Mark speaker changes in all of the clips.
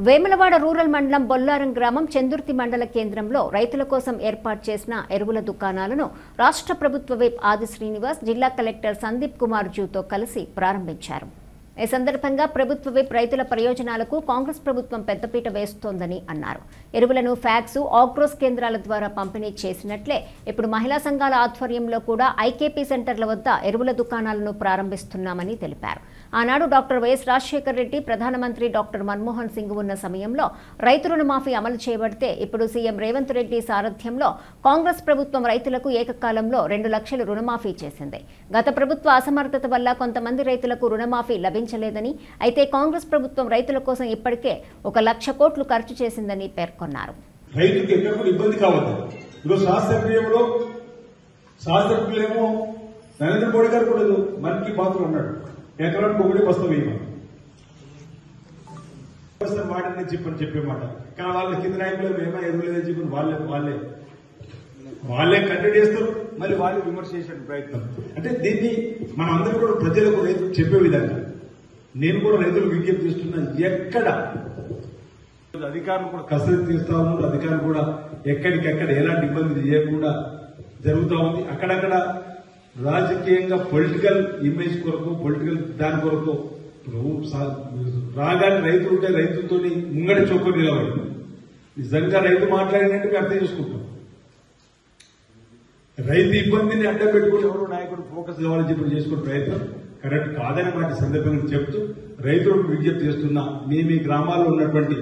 Speaker 1: Vemulawada rural మండలం బొల్లారం గ్రామం చందుర్తి మండల కేంద్రంలో రైతుల కోసం ఏర్పాటు చేసిన ఎరువుల దుకాణాలను రాష్ట్ర ప్రభుత్వ విప్ ఆది శ్రీనివాస్ జిల్లా కలెక్టర్ సందీప్ కుమార్ జూతో కలిసి ప్రారంభించారు. ఈ సందర్భంగా ప్రభుత్వ విప్ రైతుల ప్రయోజనాలకు కాంగ్రెస్ ప్రభుత్వం పెద్దపీట వేస్తోందని అన్నారు. ఎరువులను ఫ్యాక్స్, ఆగ్రోస్ కేంద్రాల ద్వారా పంపిణీ చేసినట్లే ఇప్పుడు మహిళా సంఘాల ఆధ్వర్యంలో కూడా ఐకేపీ సెంటర్ల వద్ద ఎరువుల దుకాణాలను ప్రారంభిస్తున్నామని తెలిపారు. ఆనాడు డాక్టర్ వైఎస్ రాజశేఖర్ రెడ్డి, ప్రధానమంత్రి డాక్టర్ మన్మోహన్ సింగ్ ఉన్న సమయంలో రైతు రుణమాఫీ అమలు చేయబడితే ఇప్పుడు సీఎం రేవంత్ రెడ్డి సారథ్యంలో కాంగ్రెస్ ప్రభుత్వం రైతులకు ఏకకాలంలో 2 లక్షలు రుణమాఫీ చేసింది. గత ప్రభుత్వ అసమర్థత వల్ల కొంతమంది రైతులకు రుణమాఫీ లభించలేదని, అయితే కాంగ్రెస్ ప్రభుత్వం రైతుల కోసం ఇప్పటికే 1 లక్ష కోట్లు ఖర్చు చేసిందని పేర్కొన్నారు.
Speaker 2: రైతుకి ఎక్కడ ఇబ్బంది కావద్దు. ఈరోజు శాస్త్రజ్ఞులేమో నరేంద్ర మోడీ గారు కూడా మన్ కీ బాత్ లో ఉన్నాడు, ఎకరానికి 1 బస్తా వేయమని వాడని చెప్పే మాట. కానీ వాళ్ళ కింద నాయకులు ఏమో ఎదురులేదని చెప్పి వాళ్ళే కంటెంట్ చేస్తారు, మళ్ళీ వాళ్ళే విమర్శ చేసే ప్రయత్నం. అంటే దీన్ని మనం అందరూ కూడా ప్రజలకు రైతులు చెప్పే విధంగా నేను కూడా రైతులు విజ్ఞప్తి చేస్తున్నాను. ఎక్కడ అధికారులు కూడా కసరత్తు చేస్తా ఉన్నారు, అధికారులు కూడా ఎక్కడికెక్కడ ఎలాంటి ఇబ్బంది చేయకుండా జరుగుతూ ఉంది. అక్కడక్కడ రాజకీయంగా పొలిటికల్ ఇమేజ్ కొరకు, పొలిటికల్ దాని కొరకు రాగానే రైతులు ఉంటే రైతులతో ముంగడి చొక్కు నిలబడి నిజంగా రైతు మాట్లాడినట్టు అర్థం చేసుకుంటాం. రైతు ఇబ్బందిని అడ్డం పెట్టుకుని ఎవరో నాయకుడు ఫోకస్ కావాలని చెప్పి చేసుకునే ప్రయత్నం కరెక్ట్ కాదని మాట సందర్భంగా చెప్తూ రైతులకు విజ్ఞప్తి చేస్తున్నా, మీ గ్రామాల్లో ఉన్నటువంటి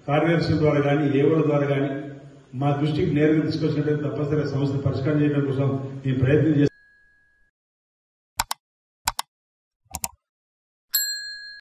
Speaker 2: కార్యదర్శుల ద్వారా కానీ, ఏవోల ద్వారా కానీ మా దృష్టికి నేరుగా తీసుకొచ్చినట్లయితే తప్పనిసరిగా సమస్యను పరిష్కారం చేయడం కోసం మేము ప్రయత్నం చేస్తాం.